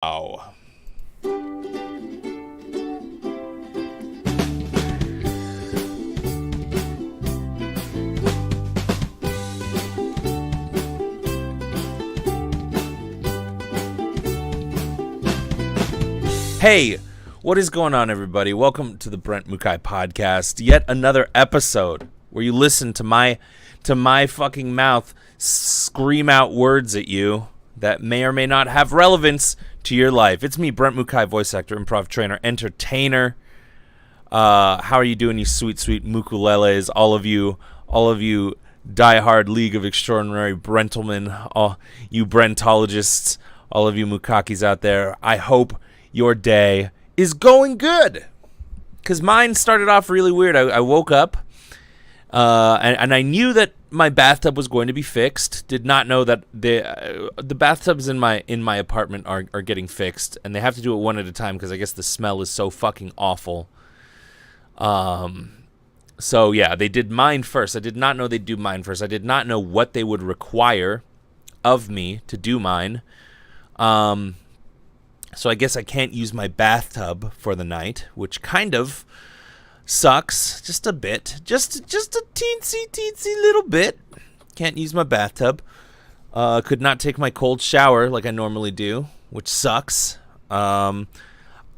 Oh. Hey, what is going on, everybody? Welcome to the Brent Mukai podcast. Yet another episode where you listen to my fucking mouth scream out words at you that may or may not have relevance to your life. It's me, Brent Mukai, voice actor, improv trainer, entertainer. How are you doing, you sweet, sweet mukuleles? All of you diehard League of Extraordinary Brentlemen, all you Brentologists, all of you Mukakis out there. I hope your day is going good, because mine started off really weird. I woke up, and I knew that my bathtub was going to be fixed. Did not know that the bathtubs in my apartment are getting fixed, and they have to do it one at a time because I guess the smell is so fucking awful. So yeah, they did mine first. I did not know they'd do mine first. I did not know what they would require of me to do mine. So I guess I can't use my bathtub for the night, which kind of sucks just a bit. Just a teensy little bit. Can't use my bathtub. Could not take my cold shower like I normally do, which sucks.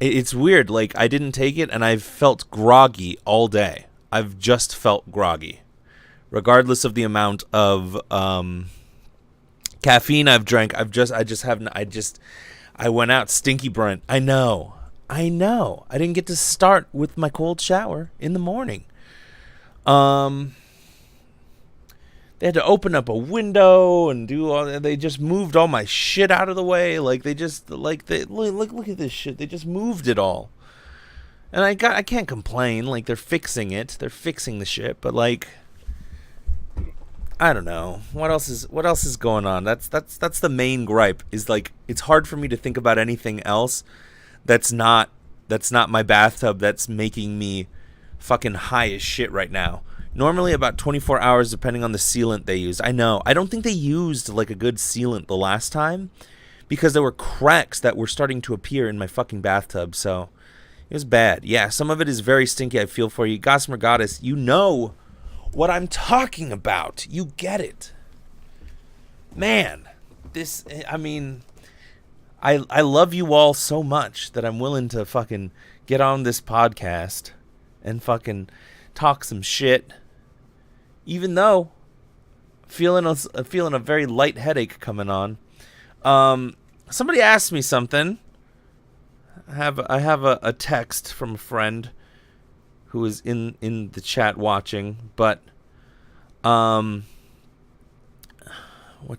It's weird. Like, I didn't take it, and I've felt groggy all day. I've just felt groggy, regardless of the amount of caffeine I've drank. I went out stinky Brent. I know. I didn't get to start with my cold shower in the morning. They had to open up a window and do all. They just moved all my shit out of the way. Look at this shit. They just moved it all. And I can't complain. Like, they're fixing it. They're fixing the shit. But like, I don't know. What else is going on? That's the main gripe. Is like, it's hard for me to think about anything else that's not my bathtub that's making me fucking high as shit right now. Normally about 24 hours depending on the sealant they use. I know. I don't think they used like a good sealant the last time because there were cracks that were starting to appear in my fucking bathtub. So it was bad. Yeah, some of it is very stinky. I feel for you. Gossamer Goddess, you know what I'm talking about. You get it. Man, I love you all so much that I'm willing to fucking get on this podcast and fucking talk some shit, even though feeling a very light headache coming on. Somebody asked me something. I have a text from a friend who is in the chat watching, but what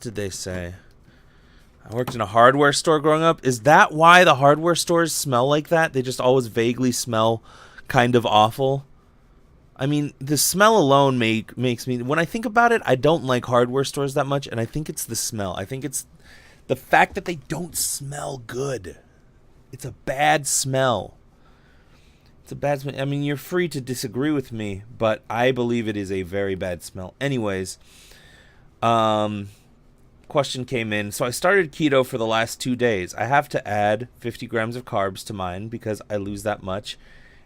did they say? I worked in a hardware store growing up. Is that why the hardware stores smell like that? They just always vaguely smell kind of awful. I mean, the smell alone makes me, when I think about it, I don't like hardware stores that much, and I think it's the smell. I think it's the fact that they don't smell good. It's a bad smell. I mean, you're free to disagree with me, but I believe it is a very bad smell. Anyways, question came in. So I started keto for the last 2 days. I have to add 50 grams of carbs to mine because I lose that much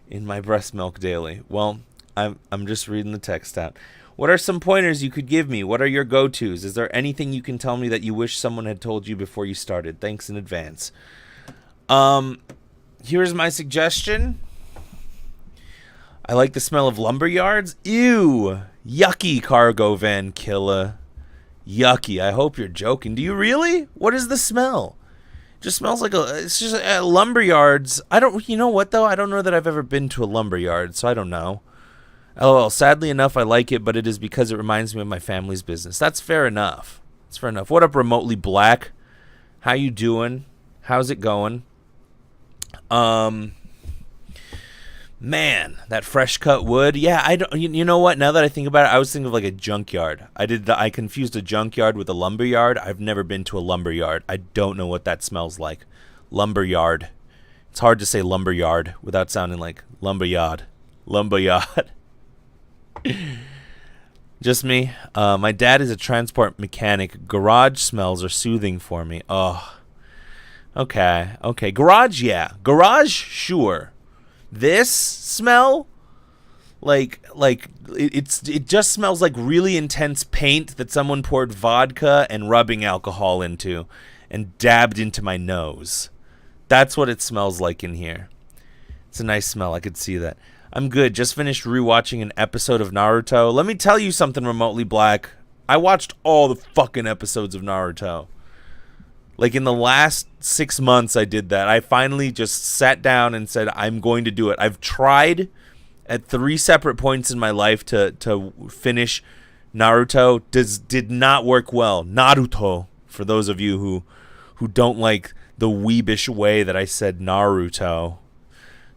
in my breast milk daily. Well, I'm just reading the text out. What are some pointers you could give me? What are your go-tos? Is there anything you can tell me that you wish someone had told you before you started? Thanks in advance. Here's my suggestion. I like the smell of lumber yards. Ew. Yucky, cargo van killer. Yucky. I hope you're joking. Do you really? What is the smell? Just smells like it's just lumber yards. You know what though? I don't know that I've ever been to a lumber yard, so I don't know. LOL. Sadly enough, I like it, but it is because it reminds me of my family's business. That's fair enough. That's fair enough. What up, Remotely Black? How you doing? How's it going? Man, that fresh cut wood. Yeah, I don't. You know what? Now that I think about it, I was thinking of like a junkyard. I confused a junkyard with a lumber yard. I've never been to a lumber yard. I don't know what that smells like. Lumber yard. It's hard to say lumber yard without sounding like lumber yard. Lumber yard. Just me. My dad is a transport mechanic. Garage smells are soothing for me. Oh, Okay. Garage, yeah. Garage, sure. This smell, it just smells like really intense paint that someone poured vodka and rubbing alcohol into and dabbed into my nose. That's what it smells like in here. It's a nice smell. I could see that. I'm good. Just finished rewatching an episode of Naruto. Let me tell you something remotely black. I watched all the fucking episodes of Naruto. Like in the last 6 months I did that. I finally just sat down and said, I'm going to do it. I've tried at 3 separate points in my life to finish Naruto. Did not work well. Naruto, for those of you who don't like the weebish way that I said Naruto.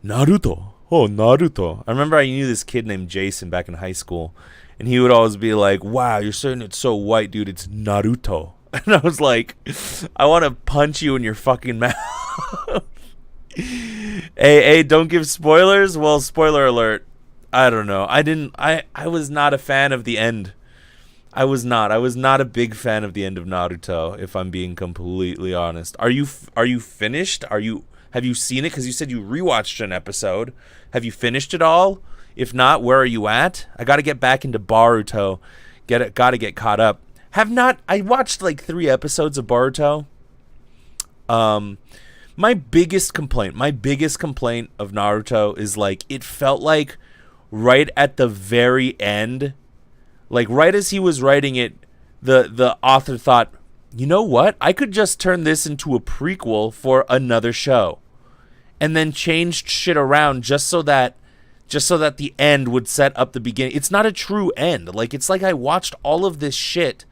Naruto. Oh, Naruto. I remember I knew this kid named Jason back in high school, and he would always be like, wow, you're saying it's so white, dude. It's Naruto. And I was like, I want to punch you in your fucking mouth. Hey, don't give spoilers? Well, spoiler alert. I don't know. I was not a fan of the end. I was not a big fan of the end of Naruto, if I'm being completely honest. Are you finished? Have you seen it? Because you said you rewatched an episode. Have you finished it all? If not, where are you at? I got to get back into Boruto. Got to get caught up. I watched like 3 episodes of Boruto. My biggest complaint of Naruto is like it felt like right at the very end, like right as he was writing it, the author thought, you know what? I could just turn this into a prequel for another show, and then changed shit around just so that the end would set up the beginning. It's not a true end. Like it's like I watched all of this shit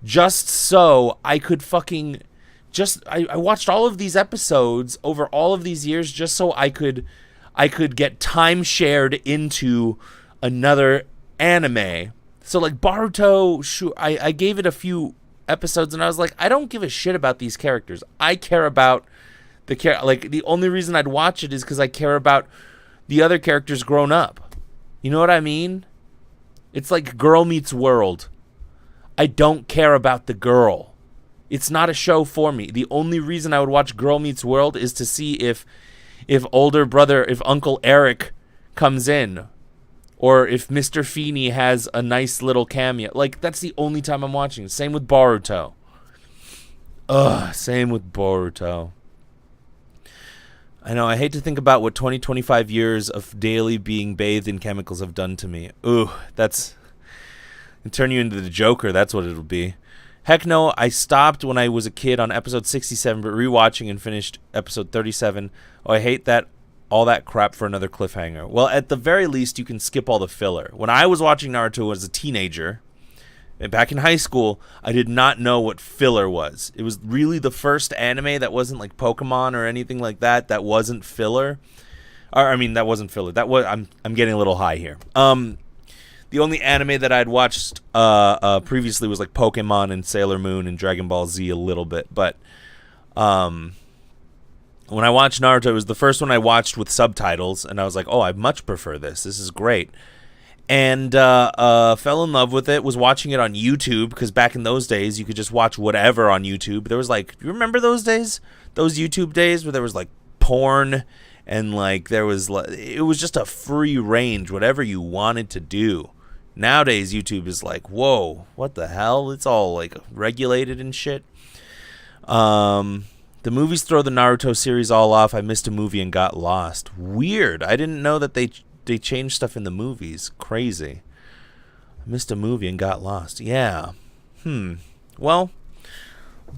just so I could fucking I watched all of these episodes over all of these years just so I could get time shared into another anime. So like Boruto, sure, I gave it a few episodes and I was like, I don't give a shit about these characters. I care about the only reason I'd watch it is because I care about the other characters grown up. You know what I mean? It's like Girl Meets World. I don't care about the girl. It's not a show for me. The only reason I would watch Girl Meets World is to see if Uncle Eric comes in, or if Mr. Feeney has a nice little cameo. Like, that's the only time I'm watching. Same with Boruto. Same with Boruto. I know, I hate to think about what 25 years of daily being bathed in chemicals have done to me. That's... turn you into the Joker, that's what it'll be. Heck no, I stopped when I was a kid on episode 67, but rewatching and finished episode 37. I hate that all that crap for another cliffhanger. Well, at the very least, you can skip all the filler. When I was watching Naruto as a teenager, and back in high school, I did not know what filler was. It was really the first anime that wasn't like Pokemon or anything like that. That wasn't filler. That wasn't filler. I'm getting a little high here. The only anime that I'd watched previously was like Pokemon and Sailor Moon and Dragon Ball Z a little bit. But when I watched Naruto, it was the first one I watched with subtitles. And I was like, oh, I much prefer this. This is great. And fell in love with it. Was watching it on YouTube because back in those days, you could just watch whatever on YouTube. There was like, you remember those days? Those YouTube days where there was like porn and like it was just a free range, whatever you wanted to do. Nowadays, YouTube is like, whoa, what the hell? It's all like regulated and shit. The movies throw the Naruto series all off. I missed a movie and got lost. Weird. I didn't know that they changed stuff in the movies. Crazy. I missed a movie and got lost. Yeah. Well,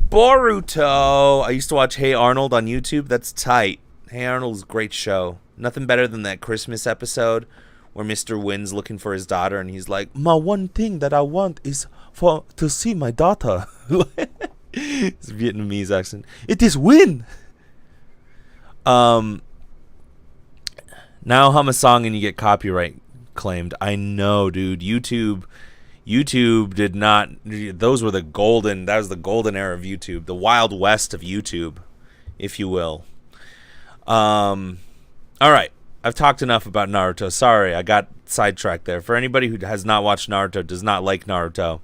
Boruto. I used to watch Hey Arnold on YouTube. That's tight. Hey Arnold's a great show. Nothing better than that Christmas episode where Mr. Win's looking for his daughter and he's like, my one thing that I want is to see my daughter. It's Vietnamese accent. It is Win. Now hum a song and you get copyright claimed. I know, dude. YouTube did not. That was the golden era of YouTube, the Wild West of YouTube, if you will. All right. I've talked enough about Naruto. Sorry, I got sidetracked there. For anybody who has not watched Naruto, does not like Naruto,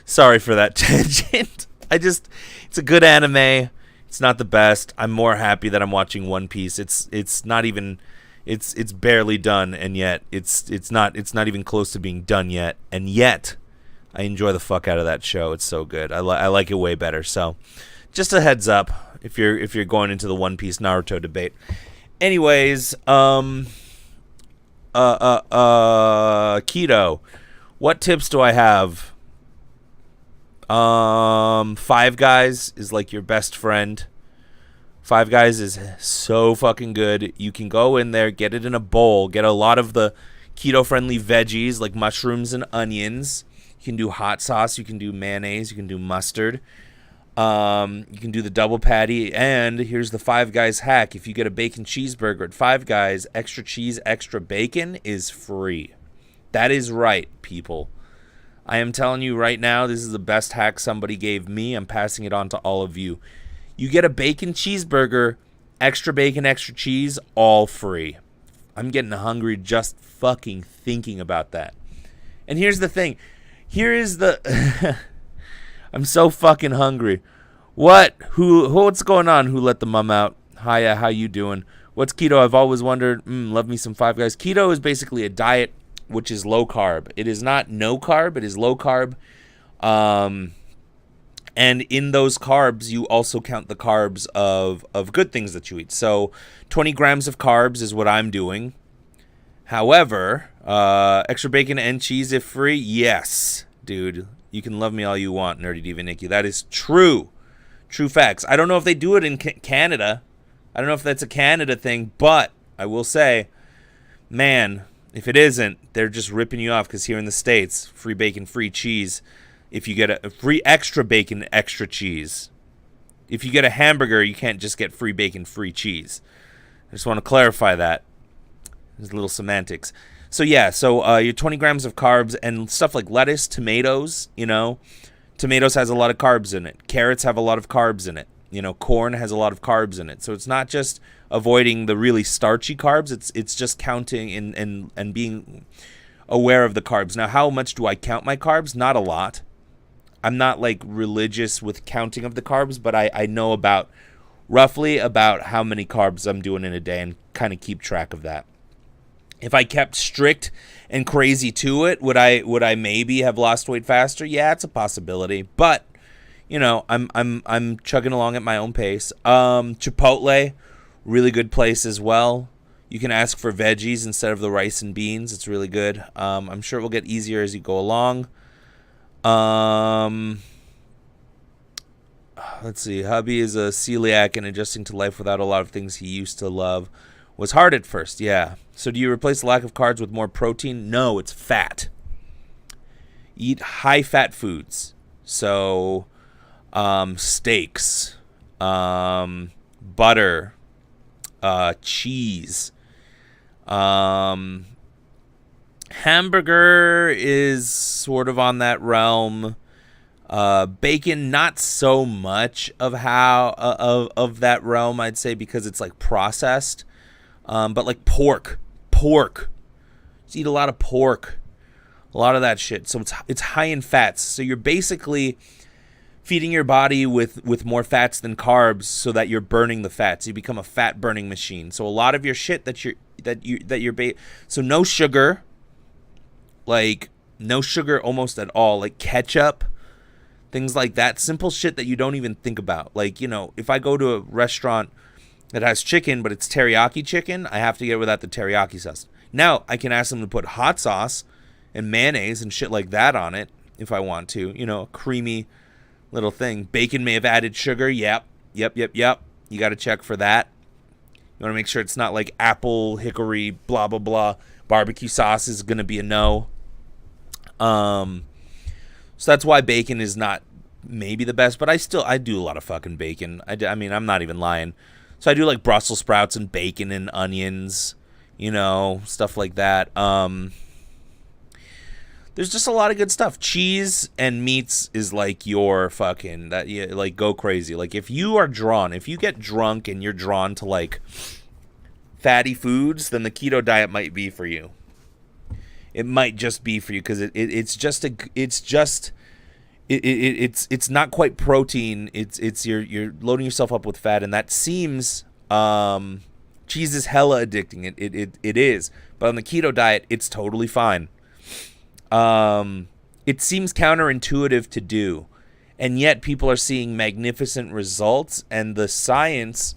sorry for that tangent. It's a good anime. It's not the best. I'm more happy that I'm watching One Piece. It's not even it's barely done, and yet it's not even close to being done yet. And yet I enjoy the fuck out of that show. It's so good. I like it way better. So just a heads up if you're going into the One Piece Naruto debate. Anyways, keto. What tips do I have? Five Guys is like your best friend. Five Guys is so fucking good. You can go in there, get it in a bowl, get a lot of the keto-friendly veggies like mushrooms and onions. You can do hot sauce, you can do mayonnaise, you can do mustard. You can do the double patty, and here's the Five Guys hack. If you get a bacon cheeseburger at Five Guys, extra cheese, extra bacon is free. That is right, people. I am telling you right now, this is the best hack somebody gave me. I'm passing it on to all of you. You get a bacon cheeseburger, extra bacon, extra cheese, all free. I'm getting hungry just fucking thinking about that. And here's the thing. Here is the... I'm so fucking hungry. What's going on? Who let the mum out? Hiya, how you doing? What's keto? I've always wondered. Love me some Five Guys. Keto is basically a diet which is low carb. It is not no carb. It is low carb. And in those carbs, you also count the carbs of good things that you eat. So 20 grams of carbs is what I'm doing. However, extra bacon and cheese if free, yes, dude. You can love me all you want, Nerdy Diva Nikki. That is true. True facts. I don't know if they do it in Canada. I don't know if that's a Canada thing, but I will say, man, if it isn't, they're just ripping you off because here in the States, free bacon, free cheese. If you get a free extra bacon, extra cheese. If you get a hamburger, you can't just get free bacon, free cheese. I just want to clarify that. There's a little semantics. So yeah, your 20 grams of carbs and stuff like lettuce, tomatoes, tomatoes has a lot of carbs in it. Carrots have a lot of carbs in it. Corn has a lot of carbs in it. So it's not just avoiding the really starchy carbs. It's just counting and being aware of the carbs. Now, how much do I count my carbs? Not a lot. I'm not like religious with counting of the carbs, but I know roughly about how many carbs I'm doing in a day and kind of keep track of that. If I kept strict and crazy to it, would I maybe have lost weight faster? Yeah, it's a possibility. But I'm chugging along at my own pace. Chipotle, really good place as well. You can ask for veggies instead of the rice and beans. It's really good. I'm sure it will get easier as you go along. Let's see. Hubby is a celiac and adjusting to life without a lot of things he used to love was hard at first. Yeah. So do you replace the lack of carbs with more protein? No, it's fat. Eat high-fat foods. So steaks, butter, cheese. Hamburger is sort of on that realm. Bacon, not so much of that realm, I'd say, because it's like processed. But like pork. Just eat a lot of pork. A lot of that shit. So it's high in fats. So you're basically feeding your body with more fats than carbs so that you're burning the fats. You become a fat burning machine. So a lot of your shit so no sugar. Like no sugar almost at all. Like ketchup, things like that. Simple shit that you don't even think about. Like, if I go to a restaurant that has chicken, but it's teriyaki chicken, I have to get it without the teriyaki sauce. Now, I can ask them to put hot sauce and mayonnaise and shit like that on it if I want to. A creamy little thing. Bacon may have added sugar. Yep. You got to check for that. You want to make sure it's not like apple, hickory, blah, blah, blah. Barbecue sauce is going to be a no. So that's why bacon is not maybe the best, but I do a lot of fucking bacon. I mean, I'm not even lying. So I do like Brussels sprouts and bacon and onions, stuff like that. There's just a lot of good stuff. Cheese and meats is like your fucking like go crazy. Like if you get drunk and you're drawn to like fatty foods, then the keto diet might be for you. It might just be for you because it's just it's not quite protein. It's you're loading yourself up with fat, and that seems cheese is hella addicting. It is, but on the keto diet, it's totally fine. It seems counterintuitive to do, and yet people are seeing magnificent results, and the science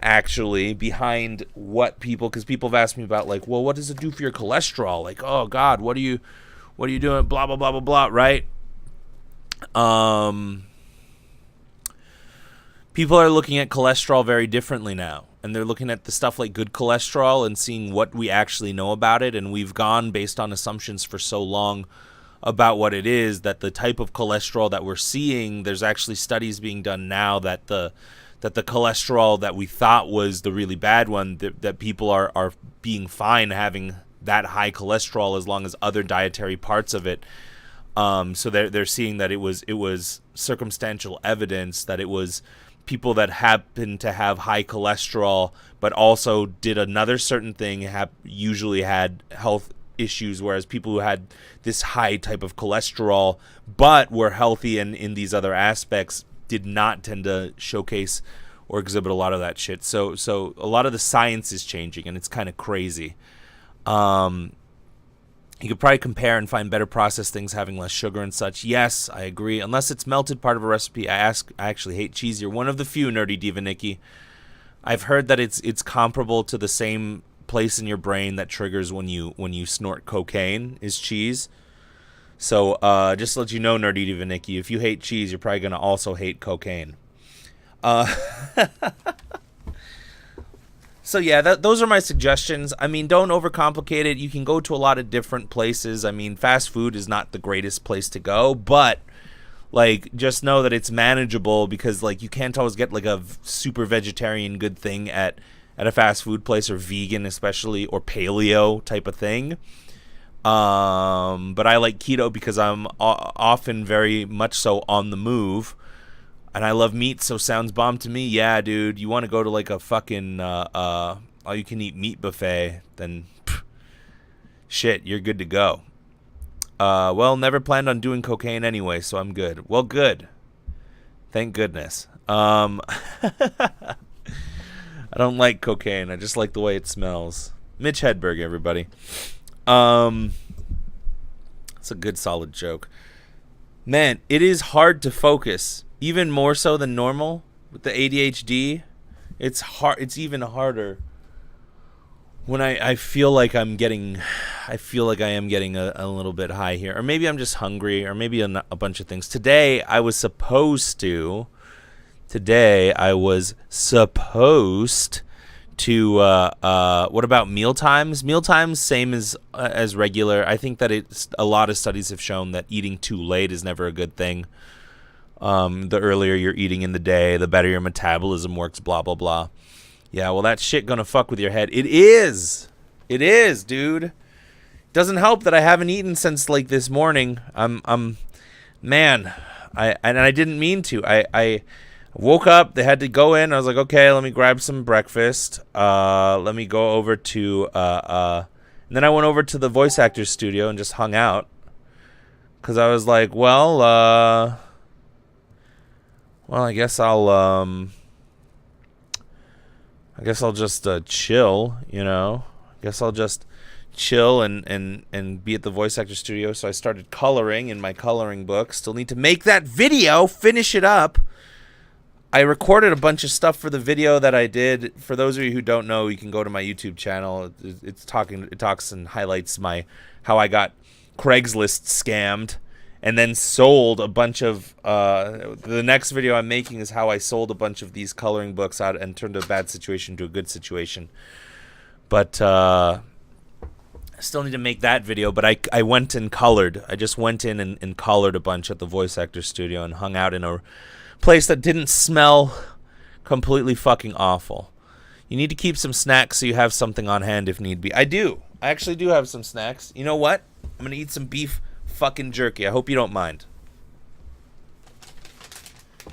actually behind what people, because people have asked me about, like, well, what does it do for your cholesterol? Like, oh God, what are you doing? Blah blah blah blah blah. Right? People are looking at cholesterol very differently now, and they're looking at the stuff like good cholesterol and seeing what we actually know about it. And we've gone based on assumptions for so long about what it is, that the type of cholesterol that we're seeing, there's actually studies being done now that the cholesterol that we thought was the really bad one, that people are being fine having that high cholesterol as long as other dietary parts of it. So they're seeing that it was circumstantial evidence that it was people that happened to have high cholesterol but also did another certain thing usually had health issues, whereas people who had this high type of cholesterol but were healthy and in these other aspects did not tend to showcase or exhibit a lot of that shit. So a lot of the science is changing, and it's kind of crazy. You could probably compare and find better processed things having less sugar and such. Yes, I agree. Unless it's melted part of a recipe. I actually hate cheese. You're one of the few, Nerdy Diva Nikki. I've heard that it's comparable to the same place in your brain that triggers when you snort cocaine is cheese. So just to let you know, Nerdy Diva Nikki, if you hate cheese, you're probably going to also hate cocaine. So yeah, those are my suggestions. I mean, don't overcomplicate it. You can go to a lot of different places. I mean, fast food is not the greatest place to go, but like, just know that it's manageable, because like you can't always get like a super vegetarian good thing at a fast food place, or vegan especially, or paleo type of thing. But I like keto because I'm often very much so on the move. And I love meat, so sounds bomb to me. Yeah, dude, you want to go to like a fucking all-you-can-eat meat buffet, then shit, you're good to go. Well, never planned on doing cocaine anyway, so I'm good. Well, good. Thank goodness. I don't like cocaine. I just like the way it smells. Mitch Hedberg, everybody. It's a good, solid joke. Man, it is hard to focus. Even more so than normal with the ADHD. It's hard. It's even harder when I feel like I am getting a little bit high here, or maybe I'm just hungry, or maybe a bunch of things. Today I was supposed to. What about meal times? Meal times, same as regular. I think that a lot of studies have shown that eating too late is never a good thing. The earlier you're eating in the day, the better your metabolism works, blah, blah, blah. Yeah, well, that shit gonna fuck with your head. It is, dude. Doesn't help that I haven't eaten since, like, this morning. Man, I didn't mean to. I woke up, they had to go in. I was like, okay, let me grab some breakfast. Let me go over to, and then I went over to the voice actor's studio and just hung out. Because I was like, well, I guess I'll just chill, you know. I guess I'll just chill and be at the voice actor studio. So I started coloring in my coloring book. Still need to make that video, finish it up. I recorded a bunch of stuff for the video that I did. For those of you who don't know, you can go to my YouTube channel. It talks and highlights how I got Craigslist scammed. And then sold a bunch of, the next video I'm making is how I sold a bunch of these coloring books out and turned a bad situation to a good situation. But I still need to make that video, but I went and colored. I just went in and colored a bunch at the voice actor studio and hung out in a place that didn't smell completely fucking awful. You need to keep some snacks so you have something on hand if need be. I do. I actually do have some snacks. You know what? I'm going to eat some beef fucking jerky. I hope you don't mind.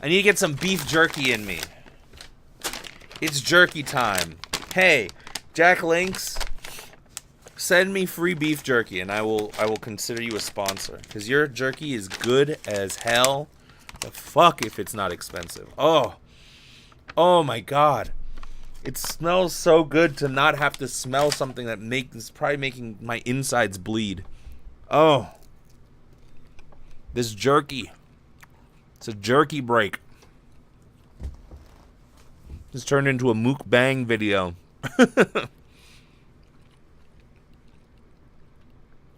I need to get some beef jerky in me. It's jerky time. Hey, Jack Links, Send me free beef jerky, and I will consider you a sponsor. Because your jerky is good as hell. The fuck if it's not expensive. Oh my god. It smells so good to not have to smell something that is probably making my insides bleed. Oh. This jerky. It's a jerky break. This turned into a mukbang video.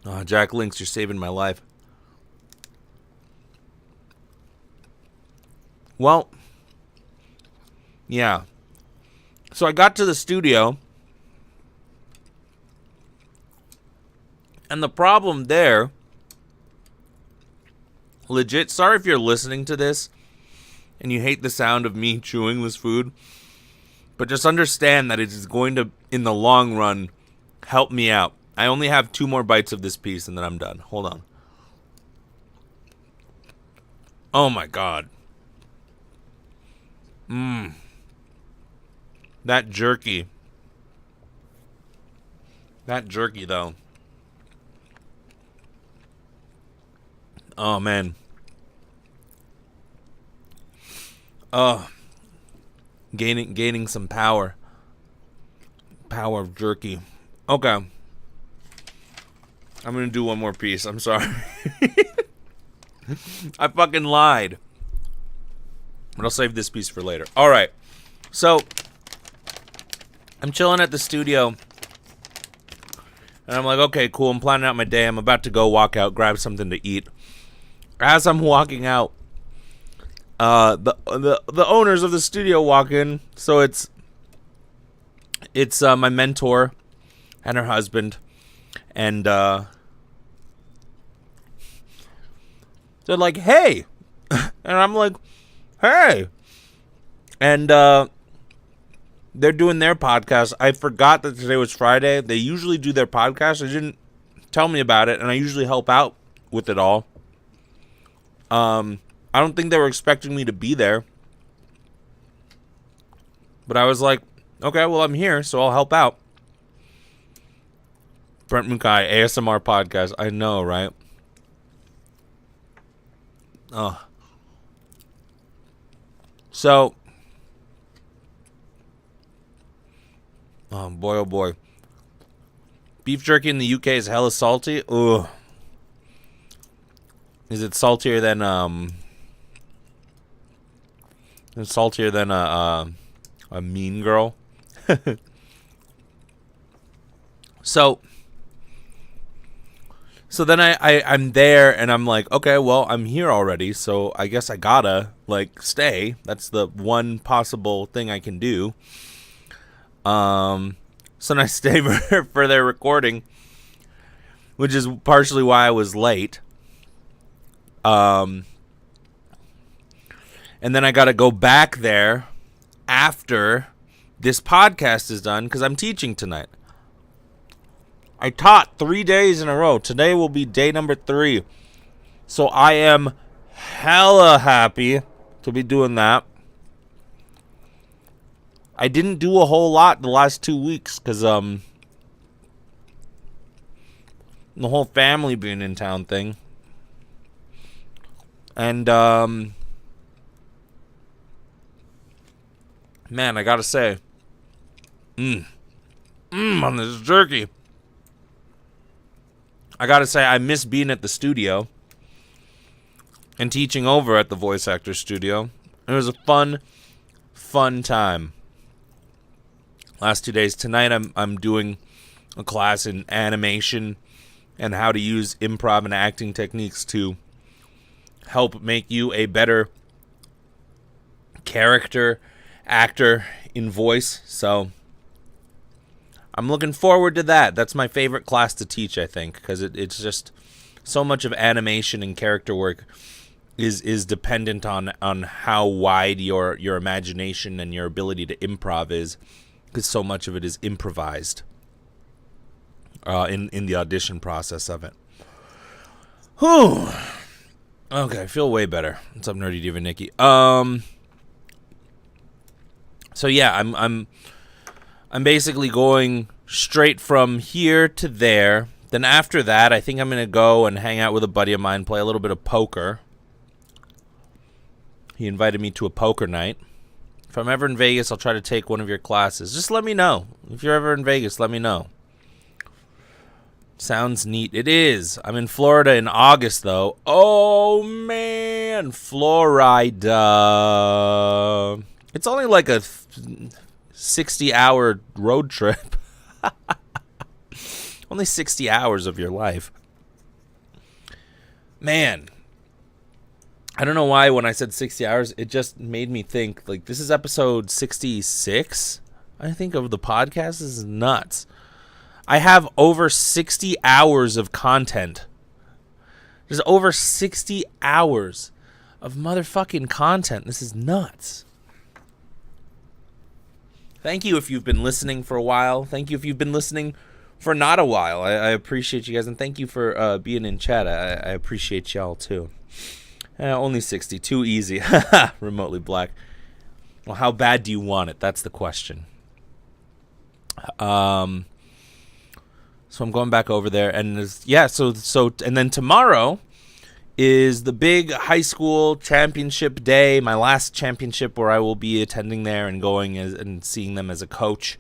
Oh, Jack Links, you're saving my life. Well, yeah. So I got to the studio, and the problem there, legit, sorry if you're listening to this and you hate the sound of me chewing this food, but just understand that it is going to, in the long run, help me out. I only have 2 more bites of this piece and then I'm done. Hold on. Oh my god. That jerky. That jerky, though. Oh, man. Oh. Gaining some power. Power of jerky. Okay. I'm going to do one more piece. I'm sorry. I fucking lied. But I'll save this piece for later. All right. So, I'm chilling at the studio. And I'm like, okay, cool. I'm planning out my day. I'm about to go walk out, grab something to eat. As I'm walking out, the owners of the studio walk in. So it's my mentor and her husband. And they're like, hey. And I'm like, hey. And they're doing their podcast. I forgot that today was Friday. They usually do their podcast. They didn't tell me about it, and I usually help out with it all. I don't think they were expecting me to be there. But I was like, okay, well, I'm here, so I'll help out. Brent Mukai, ASMR podcast. I know, right? Oh. So, oh boy, oh boy. Beef jerky in the UK is hella salty. Ugh. Is it saltier than It's saltier than a Mean Girl? So then I'm there and I'm like, okay, well, I'm here already, so I guess I gotta, like, stay. That's the one possible thing I can do. So then I stay for their recording, which is partially why I was late. And then I gotta go back there after this podcast is done, because I'm teaching tonight. I taught 3 days in a row. Today will be day number 3. So I am hella happy to be doing that. I didn't do a whole lot the last 2 weeks because the whole family being in town thing. And man, I gotta say, on this jerky. I gotta say, I miss being at the studio and teaching over at the voice actor studio. It was a fun time. Last 2 days. Tonight, I'm doing a class in animation and how to use improv and acting techniques to help make you a better character actor in voice. So I'm looking forward to that. That's my favorite class to teach, I think, because it's just so much of animation and character work is dependent on how wide your imagination and your ability to improv is, because so much of it is improvised in the audition process of it. Whew. Okay, I feel way better. What's up, Nerdy Diva Nikki? So yeah, I'm basically going straight from here to there. Then after that, I think I'm going to go and hang out with a buddy of mine, play a little bit of poker. He invited me to a poker night. If I'm ever in Vegas, I'll try to take one of your classes. Just let me know. If you're ever in Vegas, let me know. Sounds neat. It is. I'm in Florida in August, though. Oh, man. Florida. It's only like a 60-hour road trip. Only 60 hours of your life. Man. I don't know why when I said 60 hours, it just made me think, like, this is episode 66, I think, of the podcast. This is nuts. I have over 60 hours of content. There's over 60 hours of motherfucking content. This is nuts. Thank you if you've been listening for a while. Thank you if you've been listening for not a while. I appreciate you guys, and thank you for being in chat. I appreciate y'all, too. Only 60. Too easy. Remotely black. Well, how bad do you want it? That's the question. So I'm going back over there, and and then tomorrow is the big high school championship day, my last championship where I will be attending there and going and seeing them as a coach,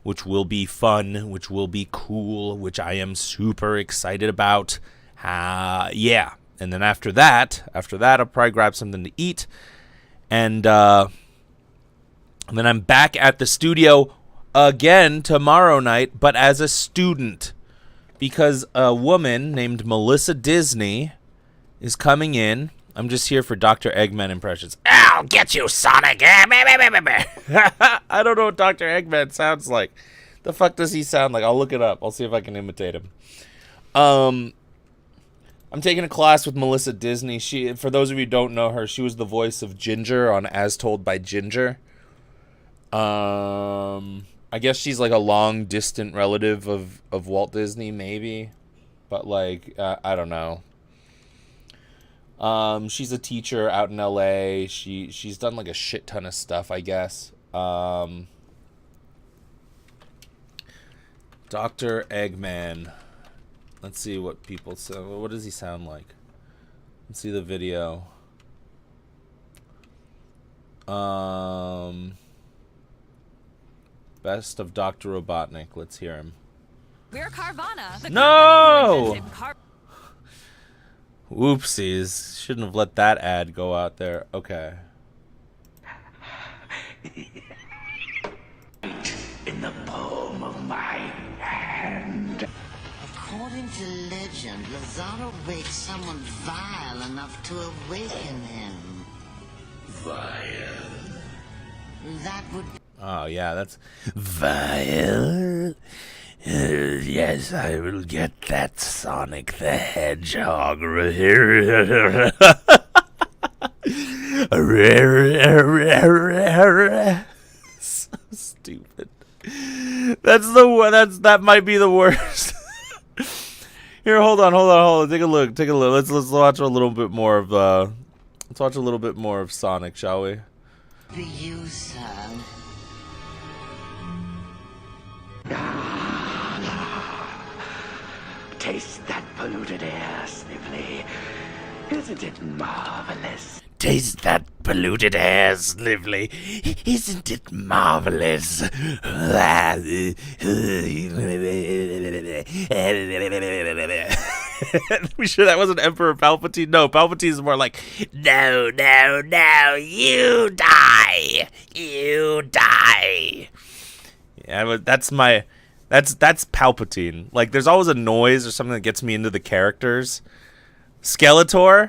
which will be fun, which will be cool, which I am super excited about. Yeah. And then after that, I'll probably grab something to eat. And then I'm back at the studio again tomorrow night, but as a student. Because a woman named Melissa Disney is coming in. I'm just here for Dr. Eggman impressions. I'll get you, Sonic! I don't know what Dr. Eggman sounds like. The fuck does he sound like? I'll look it up. I'll see if I can imitate him. I'm taking a class with Melissa Disney. She, for those of you who don't know her, she was the voice of Ginger on As Told by Ginger. I guess she's like a long distant relative of Walt Disney, maybe. But like, I don't know. She's a teacher out in LA. She's done like a shit ton of stuff, I guess. Dr. Eggman. Let's see what people say. What does he sound like? Let's see the video. Best of Dr. Robotnik. Let's hear him. We're Carvana. No! Whoopsies. Shouldn't have let that ad go out there. Okay. In the palm of my hand. According to legend, Lazaro wakes someone vile enough to awaken him. Vile. That would... Oh, yeah, that's... Vile? Yes, I will get that Sonic the Hedgehog. So stupid. That might be the worst. Here, hold on. Take a look. Let's watch a little bit more of Sonic, shall we? Be you, son. Taste that polluted air, Snively. Isn't it marvelous? Taste that polluted air, Snively. Isn't it marvelous? We sure that wasn't Emperor Palpatine? No, Palpatine's more like, No, you die. You die. yeah, but that's Palpatine. Like, there's always a noise or something that gets me into the characters. Skeletor?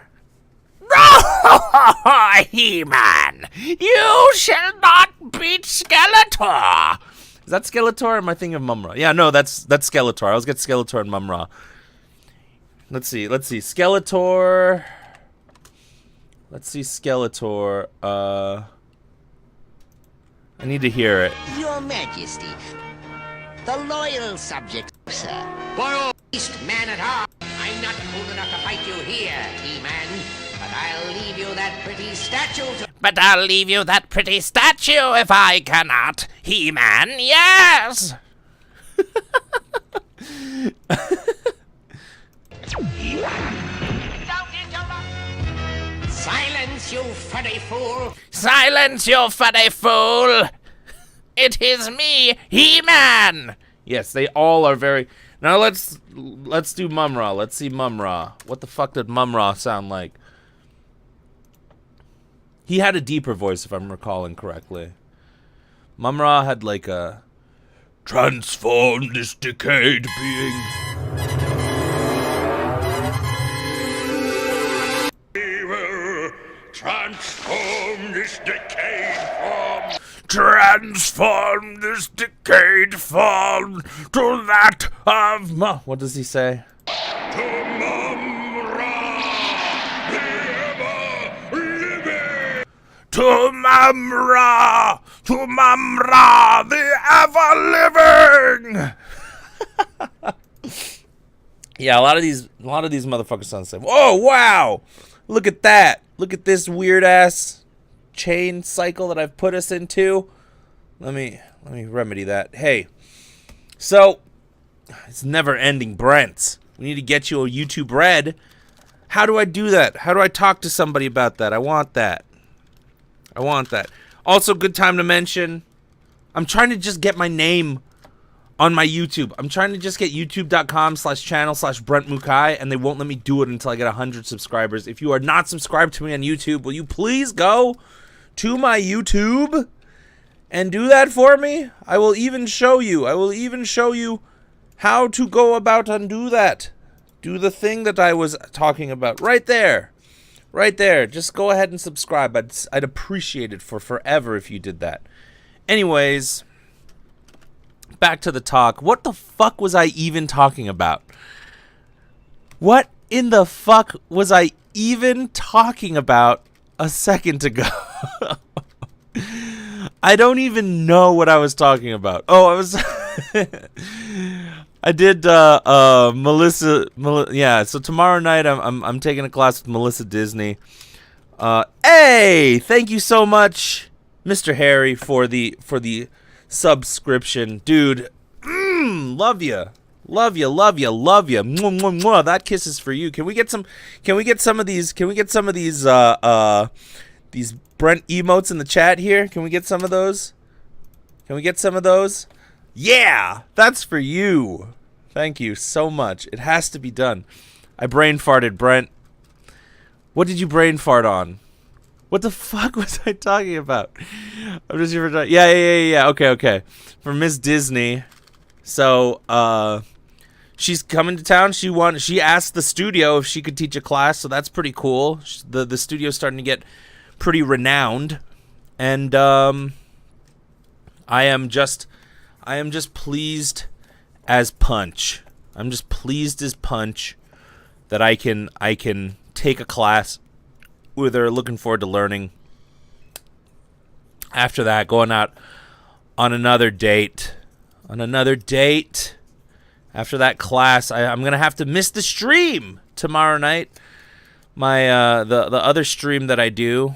He-Man, you shall not beat Skeletor. Is that Skeletor or am I thinking of Mum-Ra? Yeah, no, that's Skeletor. I always get Skeletor and Mum-Ra. Let's see. Skeletor. I need to hear it. Your Majesty, the loyal subject, sir. By all beast, man at arms, I'm not cool enough to fight you here, He-Man. But I'll leave you that pretty statue if I cannot, He-Man, yes! fuddy fool! Silence, you fuddy fool! It is me, He-Man! Yes, they all are very... Now let's do Mum-Ra. Let's see Mum-Ra. What the fuck did Mum-Ra sound like? He had a deeper voice, if I'm recalling correctly. Mum-Ra had like a... Transform this decayed being... We will transform this decayed form. Transform this decayed form to that of... What does he say? To Mum-Ra, the ever-living. To Mum-Ra! To Mum-Ra, the ever-living! Yeah, a lot of these motherfuckers sound the same. Oh, wow! Look at that. Look at this weird-ass chain cycle that I've put us into. Let me remedy that. Hey, so it's never-ending, Brent. We need to get you a YouTube Red. How do I do that? How do I talk to somebody about that? I want that. Also, good time to mention, I'm trying to just get my name on my YouTube. I'm trying to just get youtube.com/channel/Brent Mukai, and they won't let me do it until I get 100 subscribers. If you are not subscribed to me on YouTube, will you please go to my YouTube and do that for me? I will even show you how to go about and do that. Do the thing that I was talking about right there. Right there. Just go ahead and subscribe. I'd appreciate it for forever if you did that. Anyways, back to the talk. What the fuck was I even talking about? What in the fuck was I even talking about a second ago? I don't even know what I was talking about. Oh, I was... I did Melissa, yeah, so tomorrow night I'm taking a class with Melissa Disney. Hey, thank you so much, Mr. Harry, for the subscription. Dude, love you. Mwah, mwah, mwah. That kiss is for you. Can we get some of these Brent emotes in the chat here? Can we get some of those? Yeah, that's for you. Thank you so much. It has to be done. I brain farted, Brent. What did you brain fart on? What the fuck was I talking about? I'm just here for... Yeah. Okay. For Miss Disney. So, she's coming to town. She asked the studio if she could teach a class, so that's pretty cool. The studio's starting to get pretty renowned. And, I am just pleased as punch. I'm just pleased as punch that I can take a class with her. Looking forward to learning. After that, going out on another date. After that class, I'm gonna have to miss the stream tomorrow night. My the other stream that I do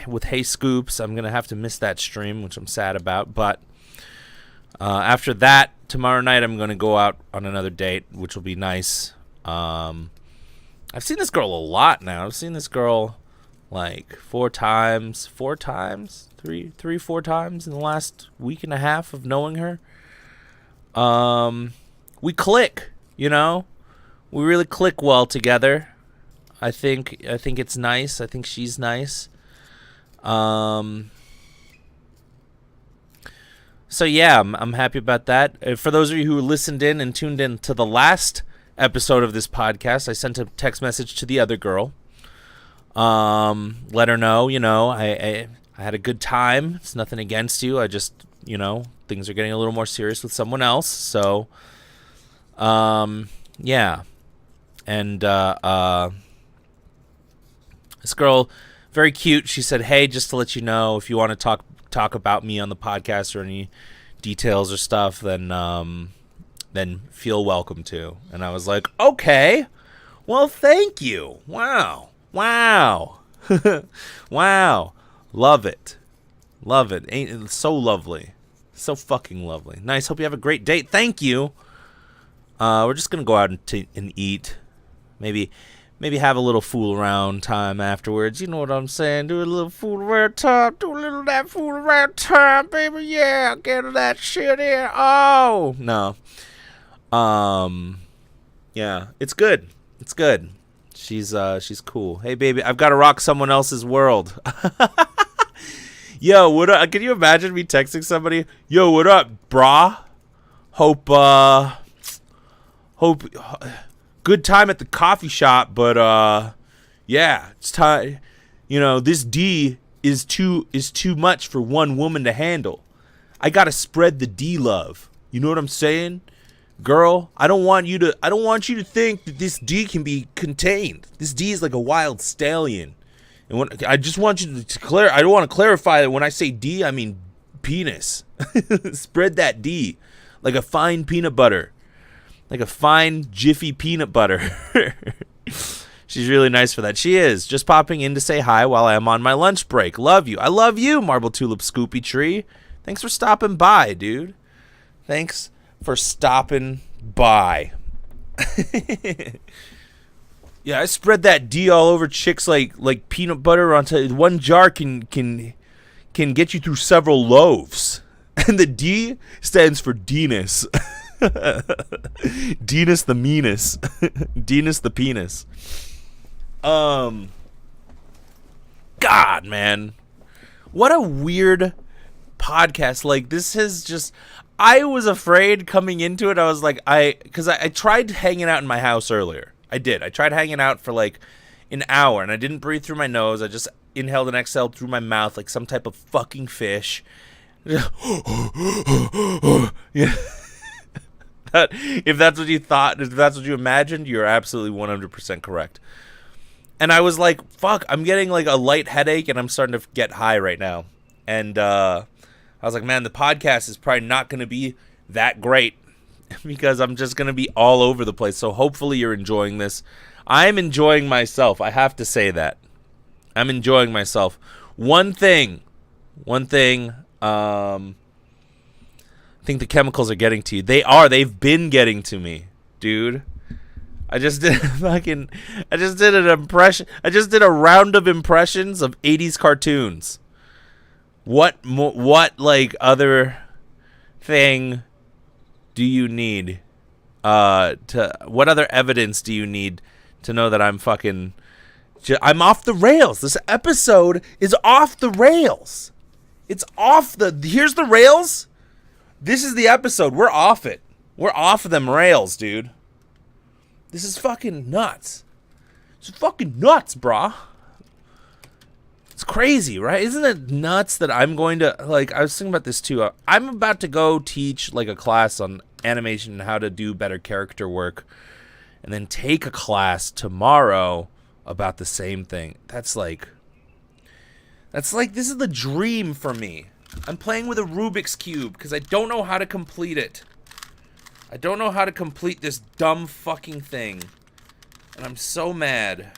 with Hey Scoops, I'm gonna have to miss that stream, which I'm sad about. But after that, tomorrow night, I'm going to go out on another date, which will be nice. I've seen this girl a lot now. I've seen this girl like four times in the last week and a half of knowing her. We click, you know? We really click well together. I think it's nice. I think she's nice. So yeah, I'm happy about that. For those of you who listened in and tuned in to the last episode of this podcast, I sent a text message to the other girl. Let her know, I had a good time. It's nothing against you. I just, things are getting a little more serious with someone else. So, yeah. And this girl, very cute. She said, "Hey, just to let you know, if you want to talk about me on the podcast or any details or stuff, then feel welcome to." And I was like, okay, well, thank you. Wow. Wow. Love it. Ain't it so lovely? So fucking lovely. Nice. Hope you have a great date. Thank you. We're just gonna go out and eat. Maybe maybe have a little fool around time afterwards. You know what I'm saying? Do a little fool around time. Do a little of that fool around time, baby. Yeah, get that shit in. Oh no. Yeah, it's good. It's good. She's cool. Hey baby, I've got to rock someone else's world. Yo, what up? Can you imagine me texting somebody? Yo, what up, brah? Hope good time at the coffee shop, but yeah, it's time. You know, this D is too much for one woman to handle. I gotta spread the D love. You know what I'm saying? Girl, I don't want you to think that this D can be contained. This D is like a wild stallion. And I just want you to I don't want to clarify that when I say D, I mean penis. Spread that D like a fine peanut butter. Like a fine Jiffy peanut butter. She's really nice for that. She is. Just popping in to say hi while I'm on my lunch break. Love you. I love you, Marble Tulip Scoopy Tree. Thanks for stopping by, dude. Thanks for stopping by. Yeah, I spread that D all over chicks like peanut butter onto one jar can get you through several loaves. And the D stands for Denus. Denus the meanest. Denus the penis. God, man. What a weird podcast. Like, this is just... I was afraid coming into it. I was like, because I tried hanging out in my house earlier. I did. I tried hanging out for like an hour, and I didn't breathe through my nose. I just inhaled and exhaled through my mouth like some type of fucking fish. Yeah. If that's what you thought, if that's what you imagined, you're absolutely 100% correct. And I was like, fuck, I'm getting like a light headache, and I'm starting to get high right now. And I was like, man, the podcast is probably not going to be that great because I'm just going to be all over the place. So hopefully you're enjoying this. I'm enjoying myself. I have to say that. I'm enjoying myself. One thing, I think the chemicals are getting to you. They've been getting to me, dude. I just did an impression. I just did a round of impressions of 80s cartoons. What like other thing do you need what other evidence do you need to know that I'm fucking I'm off the rails? This episode is off the rails. It's off here's the rails. This is the episode. We're off it. We're off of them rails, dude. This is fucking nuts. It's fucking nuts, brah. It's crazy, right? Isn't it nuts that I'm going to, like, I was thinking about this too. I'm about to go teach, like, a class on animation and how to do better character work, and then take a class tomorrow about the same thing. That's like, this is the dream for me. I'm playing with a Rubik's Cube because I don't know how to complete it. I don't know how to complete this dumb fucking thing. And I'm so mad.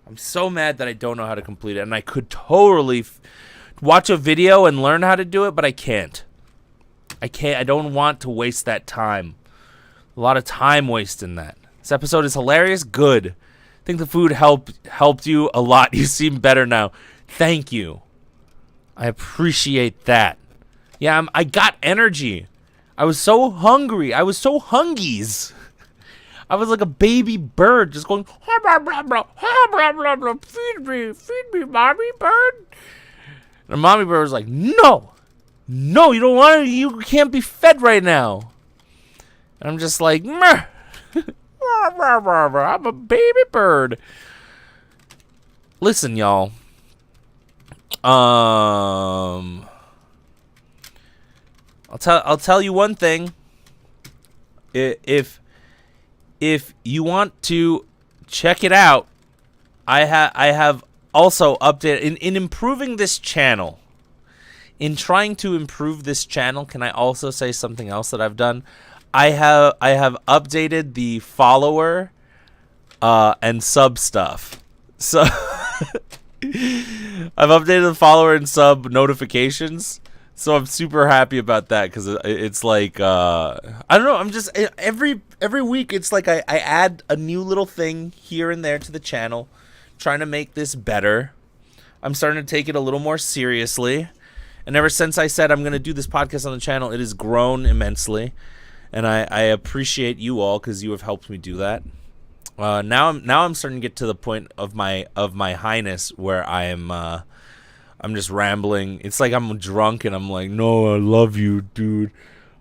I'm so mad that I don't know how to complete it. And I could totally watch a video and learn how to do it, but I can't. I don't want to waste that time. A lot of time waste in that. This episode is hilarious. Good. I think the food helped you a lot. You seem better now. Thank you. I appreciate that. Yeah, I got energy. I was so hungry. I was so hungies. I was like a baby bird just going, blah, blah, blah, blah, blah, blah, feed me, mommy bird. And the mommy bird was like, no, you don't want to, you can't be fed right now. And I'm just like, meh. I'm a baby bird. Listen, y'all. I'll tell you one thing. If you want to check it out, I have also updated in improving this channel. In trying to improve this channel, can I also say something else that I've done? I have updated the follower and sub stuff. So I've updated the follower and sub notifications. So I'm super happy about that because it's like I don't know. I'm just every week it's like I add a new little thing here and there to the channel, trying to make this better. I'm starting to take it a little more seriously, and ever since I said I'm going to do this podcast on the channel, it has grown immensely, and I appreciate you all because you have helped me do that. Now I'm starting to get to the point of my highness where I'm just rambling. It's like I'm drunk and I'm like, no, I love you, dude.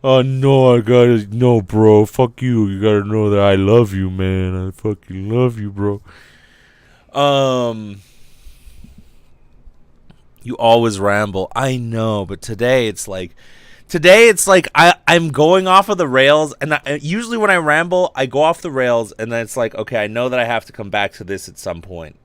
Oh, no, no, bro. Fuck you. You gotta know that I love you, man. I fucking love you, bro. You always ramble. I know, but today it's like I'm going off of the rails, and usually when I ramble, I go off the rails, and then it's like, okay, I know that I have to come back to this at some point.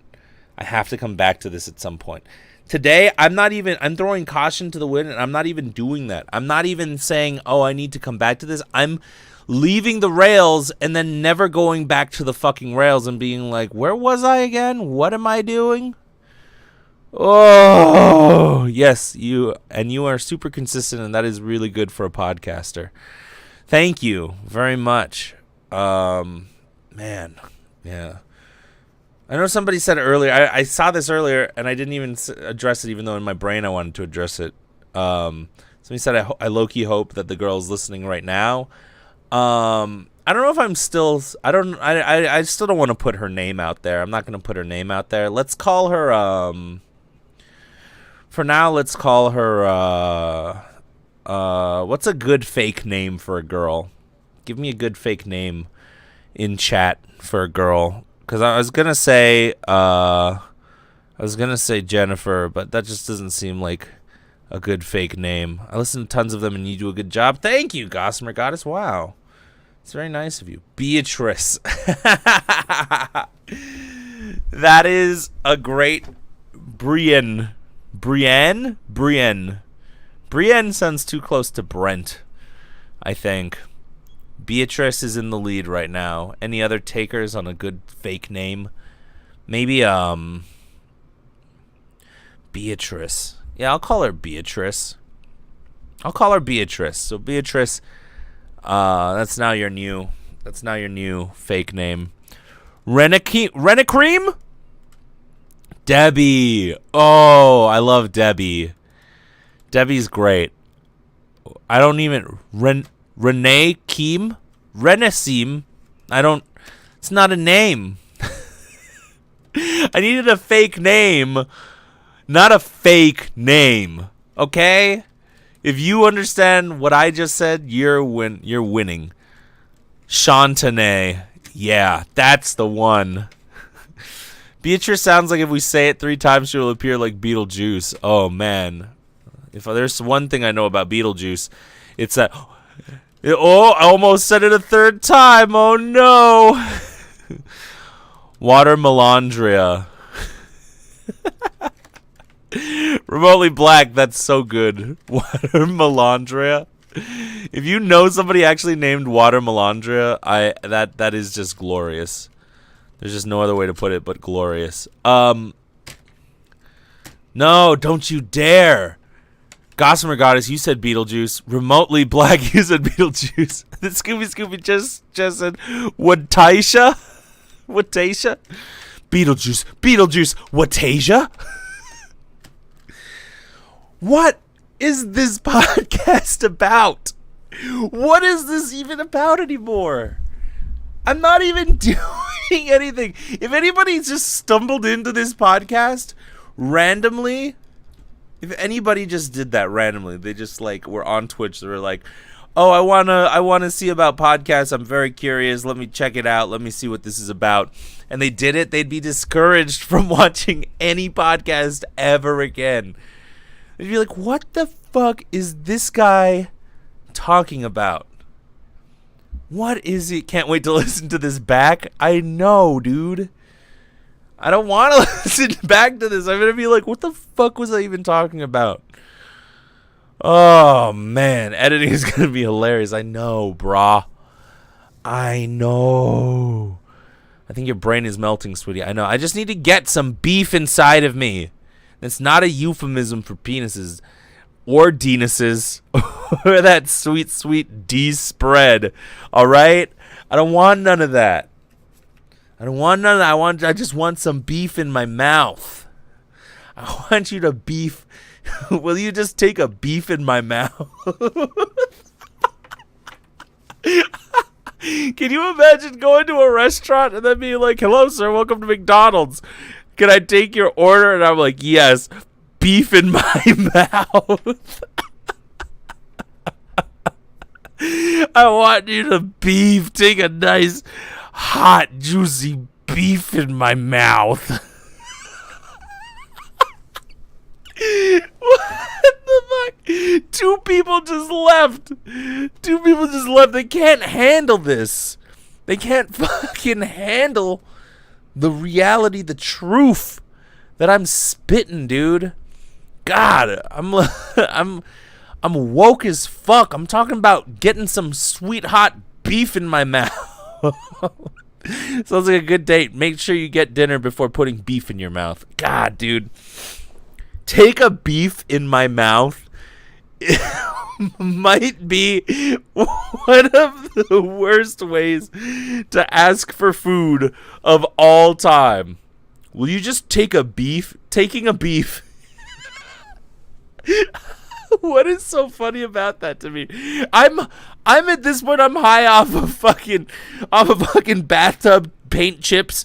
Today, I'm throwing caution to the wind, and I'm not even doing that. I'm not even saying, oh, I need to come back to this. I'm leaving the rails and then never going back to the fucking rails and being like, where was I again? What am I doing? Oh, yes, you are super consistent, and that is really good for a podcaster. Thank you very much. Man, yeah. I know somebody said it earlier. I saw this earlier, and I didn't even address it, even though in my brain I wanted to address it. Somebody said, I low-key hope that the girl's listening right now. I don't know if I'm still... I still don't want to put her name out there. I'm not going to put her name out there. Let's call her... For now, let's call her... what's a good fake name for a girl? Give me a good fake name in chat for a girl. Because I was gonna say Jennifer, but that just doesn't seem like a good fake name. I listen to tons of them, and you do a good job. Thank you, Gossamer Goddess. Wow, it's very nice of you, Beatrice. That is a great Brienne sounds too close to Brent, I think. Beatrice is in the lead right now. Any other takers on a good fake name? Maybe Beatrice. Yeah, I'll call her Beatrice. So Beatrice, that's now your new fake name. Renacream? Debbie. Oh, I love Debbie. Debbie's great. I don't even Renee Keem? Renaseem? It's not a name. I needed a fake name, not a fake name. Okay? If you understand what I just said, you're winning. Shantanay. Yeah, that's the one. Beatrice sounds like if we say it 3 times, she will appear like Beetlejuice. Oh, man. If there's one thing I know about Beetlejuice, it's that... Oh, I almost said it a 3rd time. Oh, no. Water Melandria. Remotely Black. That's so good. Water Melandria. If you know somebody actually named Water Melandria, that is just glorious. There's just no other way to put it but glorious. No, don't you dare. Gossamer Goddess, you said Beetlejuice. Remotely Black, you said Beetlejuice. The Scooby just said Watasia? Watasia? Beetlejuice, Watasia? What is this podcast about? What is this even about anymore? I'm not even doing anything. If anybody just stumbled into this podcast randomly... If anybody just did that randomly, they just like were on Twitch, they were like, "Oh, I wanna see about podcasts. I'm very curious. Let me check it out. Let me see what this is about." And they did it, they'd be discouraged from watching any podcast ever again. They'd be like, "What the fuck is this guy talking about? What is he? Can't wait to listen to this back." I know, dude. I don't want to listen back to this. I'm going to be like, what the fuck was I even talking about? Oh, man. Editing is going to be hilarious. I know, brah. I know. I think your brain is melting, sweetie. I know. I just need to get some beef inside of me. It's not a euphemism for penises. or Dennis's or that sweet, sweet D spread. All right? I don't want none of that. I don't want none of that. I just want some beef in my mouth. I want you to beef. Will you just take a beef in my mouth? Can you imagine going to a restaurant and then being like, hello, sir, welcome to McDonald's. Can I take your order? And I'm like, yes, beef in my mouth. I want you to take a nice, hot, juicy beef in my mouth. What the fuck? Two people just left. They can't handle this. They can't fucking handle the reality, the truth that I'm spitting, dude. God, I'm woke as fuck. I'm talking about getting some sweet hot beef in my mouth. Sounds like a good date. Make sure you get dinner before putting beef in your mouth. God, dude. Take a beef in my mouth might be one of the worst ways to ask for food of all time. Will you just take a beef? Taking a beef. What is so funny about that to me? I'm at this point, I'm high off of fucking bathtub paint chips.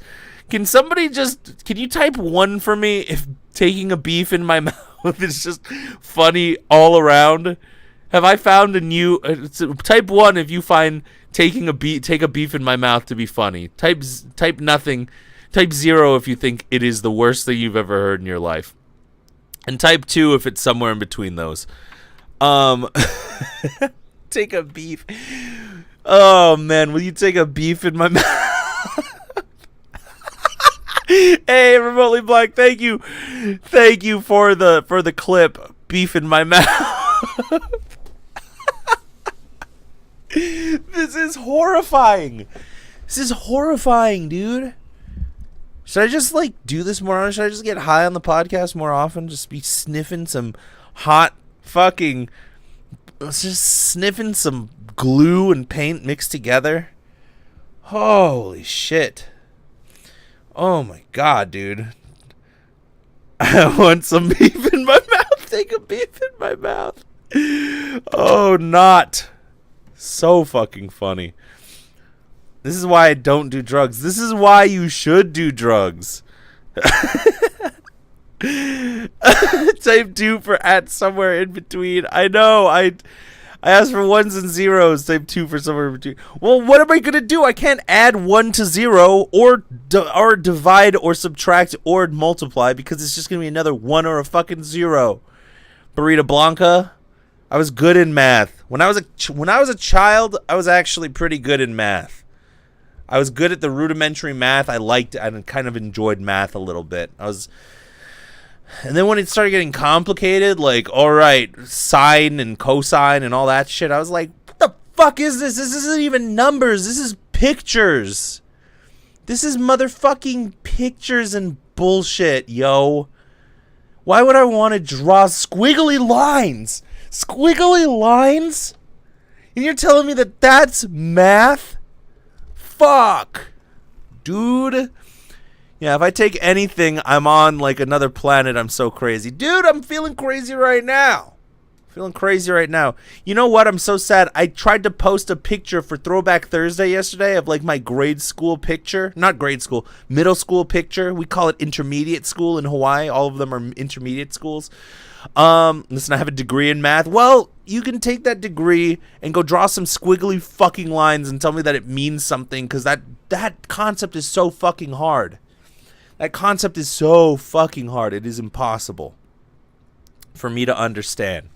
Can you type 1 for me if taking a beef in my mouth is just funny all around? Have I found a new type 1 if you find take a beef in my mouth to be funny. Type nothing. Type 0 if you think it is the worst thing you've ever heard in your life. And type 2 if it's somewhere in between those. Take a beef. Oh man, will you take a beef in my mouth? Hey, remotely black, thank you for the clip. Beef in my mouth. This is horrifying. Dude. Should I just do this more often? Should I just get high on the podcast more often? Just be sniffing some hot fucking, just sniffing some glue and paint mixed together. Holy shit. Oh my god, dude. I want some beef in my mouth. Take a beef in my mouth. Oh, not. So fucking funny. This is why I don't do drugs. This is why you should do drugs. Type 2 for @ somewhere in between. I know. I asked for 1s and 0s. Type 2 for somewhere in between. Well, what am I gonna do? I can't add 1 to 0 or divide or subtract or multiply because it's just gonna be another 1 or a fucking 0. Burrito Blanca. I was good in math. When I was a child, I was actually pretty good in math. I was good at the rudimentary math. I kind of enjoyed math a little bit. And then when it started getting complicated, like, all right, sine and cosine and all that shit, I was like, what the fuck is this? This isn't even numbers. This is pictures. This is motherfucking pictures and bullshit, yo. Why would I want to draw squiggly lines? Squiggly lines? And you're telling me that that's math? Fuck. Dude. Yeah, if I take anything, I'm on another planet. I'm so crazy. Dude, I'm feeling crazy right now. You know what? I'm so sad. I tried to post a picture for Throwback Thursday yesterday of my grade school picture. Not grade school, middle school picture. We call it intermediate school in Hawaii. All of them are intermediate schools. Listen, I have a degree in math. Well, you can take that degree and go draw some squiggly fucking lines and tell me that it means something, because that concept is so fucking hard. That concept is so fucking hard. It is impossible for me to understand.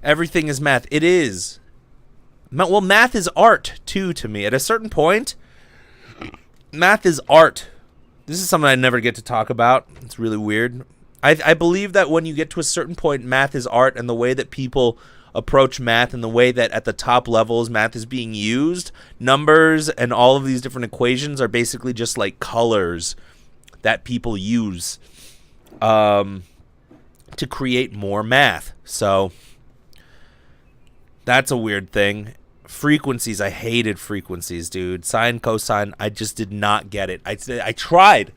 Everything is math. It is. Well, math is art, too, to me. At a certain point, math is art. This is something I never get to talk about. It's really weird. I believe that when you get to a certain point, math is art, and the way that people approach math and the way that at the top levels math is being used, numbers and all of these different equations are basically just like colors that people use. to create more math. So that's a weird thing. Frequencies, I hated frequencies, dude. Sine, cosine, I just did not get it. I tried.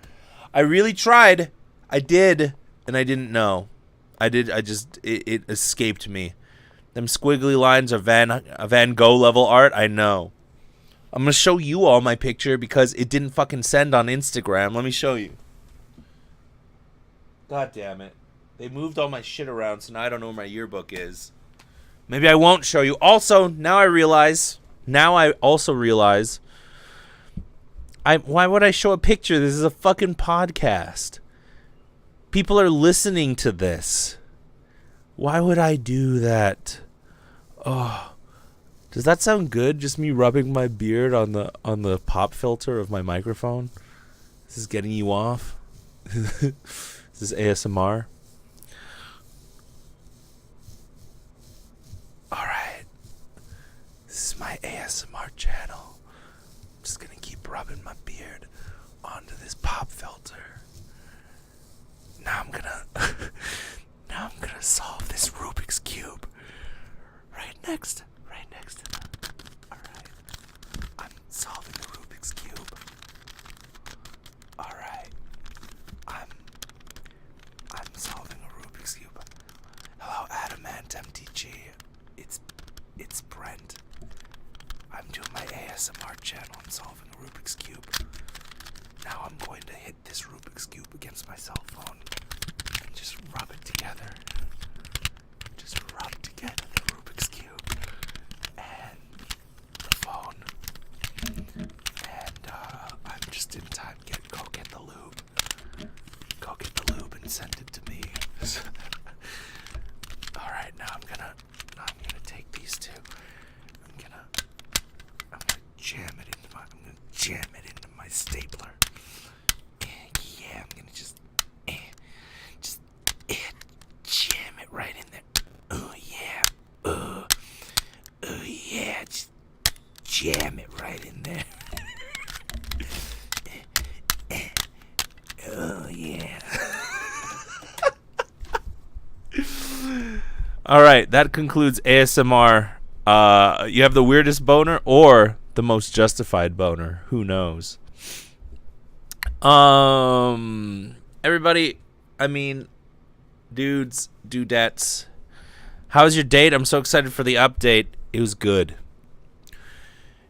I really tried. I did, and I didn't know. It escaped me. Them squiggly lines are Van Gogh level art, I know. I'm going to show you all my picture because it didn't fucking send on Instagram. Let me show you. God damn it. They moved all my shit around, so now I don't know where my yearbook is. Maybe I won't show you. Also, now I also realize, why would I show a picture? This is a fucking podcast. People are listening to this. Why would I do that? Oh, does that sound good? Just me rubbing my beard on the pop filter of my microphone? This is getting you off? This is ASMR. Alright. This is my ASMR channel. I'm just gonna keep rubbing my beard onto this pop filter. Now I'm gonna solve this Rubik's Cube. Right next to that. Alright. I'm solving the Rubik's Cube. Alright. I'm solving a Rubik's Cube. Hello, Adamant MTG. It's Brent. I'm doing my ASMR channel. I'm solving a Rubik's Cube. Now I'm going to hit this Rubik's Cube against my cell phone and just rub it together. Just rub together the Rubik's Cube and the phone. And I'm just in time. Go get the lube. Go get the lube and send it to me. All right, now I'm gonna take these two. I'm gonna jam it into my stapler. Yeah, I'm gonna just jam it right in there. Oh yeah, oh yeah, just jam it right in there. Oh yeah. All right, that concludes ASMR. You have the weirdest boner or the most justified boner. Who knows? Everybody, I mean, dudes, dudettes, how's your date? I'm so excited for the update. It was good.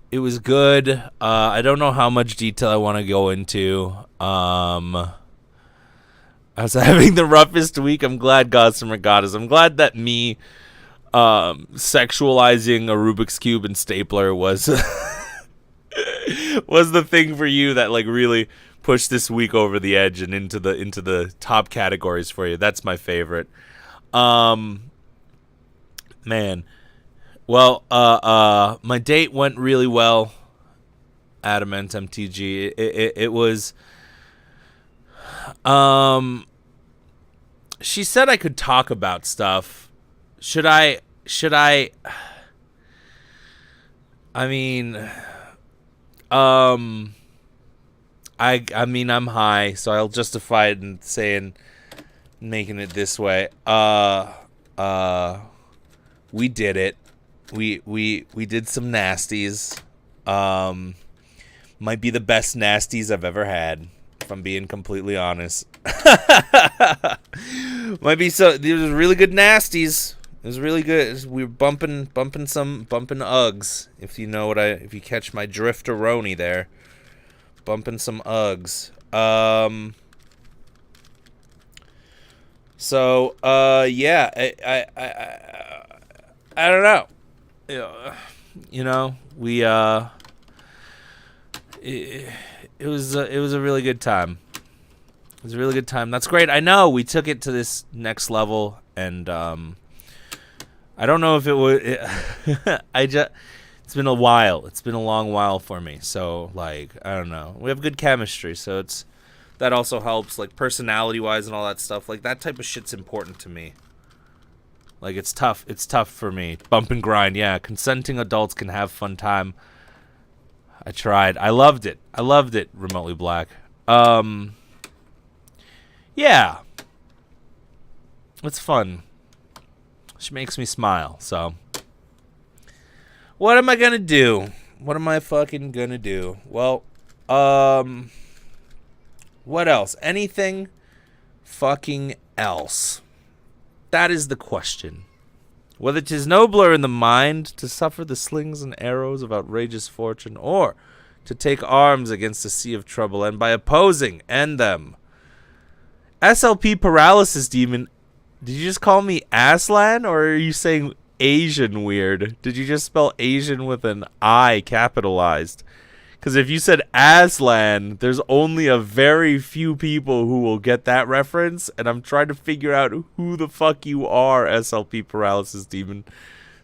It was good. I don't know how much detail I want to go into. I was having the roughest week. I'm glad Gossamer got us. I'm glad that me sexualizing a Rubik's Cube and stapler was was the thing for you that like really pushed this week over the edge and into the top categories for you. That's my favorite. Man. Well, my date went really well. Adamant MTG. It was she said I could talk about stuff. Should I I mean I mean I'm high, so I'll justify it in making it this way. We did it. We did some nasties. Might be the best nasties I've ever had, if I'm being completely honest. Might be so. These were really good nasties. It was really good. We were bumping Uggs. If you catch my drifteroni there, bumping some Uggs. So yeah, I don't know. You know, we it was a really good time. It was a really good time. That's great. I know we took it to this next level, and I don't know if it would. It's been a while. It's been a long while for me. So like, I don't know. We have good chemistry, so that also helps. Like personality wise and all that stuff. Like that type of shit's important to me. Like it's tough. It's tough for me. Bump and grind. Yeah, consenting adults can have fun time. I tried. I loved it. Remotely Black. Yeah. It's fun. She makes me smile, so. What am I gonna do? What am I fucking gonna do? Well, what else? Anything fucking else? That is the question. Whether 'tis nobler in the mind to suffer the slings and arrows of outrageous fortune, or to take arms against a sea of trouble, and by opposing end them. SLP paralysis demon. Did you just call me Aslan, or are you saying Asian weird? Did you just spell Asian with an I capitalized? Because if you said Aslan, there's only a very few people who will get that reference, and I'm trying to figure out who the fuck you are, SLP paralysis demon.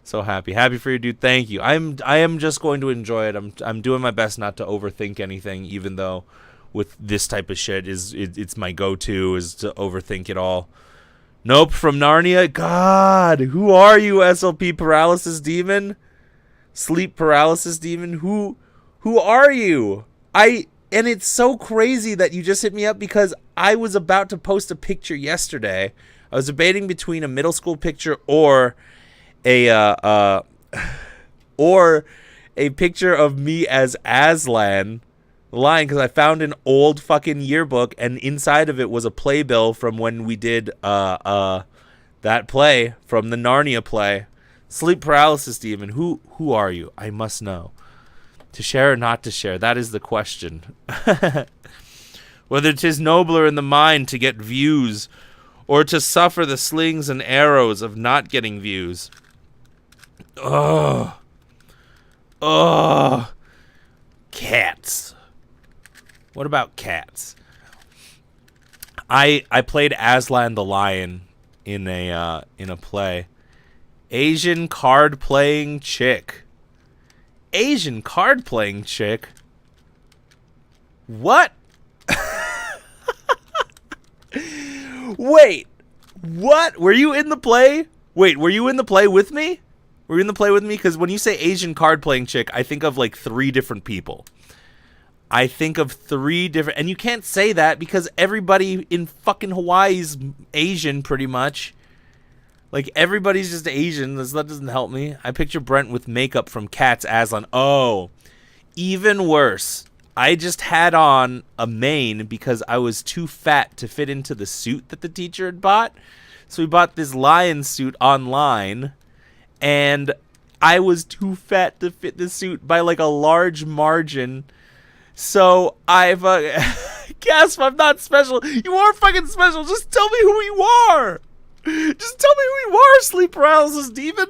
So happy for you, dude. Thank you. I am just going to enjoy it. I'm doing my best not to overthink anything, even though with this type of shit it's my go-to is to overthink it all. Nope, from Narnia. God, who are you, SLP paralysis demon? Sleep paralysis demon? Who are you? And it's so crazy that you just hit me up because I was about to post a picture yesterday. I was debating between a middle school picture or a picture of me as Aslan lying, because I found an old fucking yearbook and inside of it was a playbill from when we did that play from the Narnia play. Sleep paralysis demon, who are you? I must know. To share or not to share, that is the question. Whether 'tis nobler in the mind to get views, or to suffer the slings and arrows of not getting views. Ugh. Cats. What about cats? I played Aslan the Lion in a play. Asian card playing chick. Asian card playing chick? What? Wait. What? Were you in the play? Wait, were you in the play with me? Were you in the play with me? Because when you say Asian card playing chick, I think of like 3 different people. I think of 3 different... And you can't say that because everybody in fucking Hawaii is Asian pretty much. Like, everybody's just Asian. That doesn't help me. I picture Brent with makeup from Cats Aslan. Oh, even worse. I just had on a mane because I was too fat to fit into the suit that the teacher had bought. So we bought this lion suit online, and I was too fat to fit the suit by like a large margin. So I've gasp, I'm not special. You are fucking special. Just tell me who you are. Just tell me who you are, sleep paralysis demon.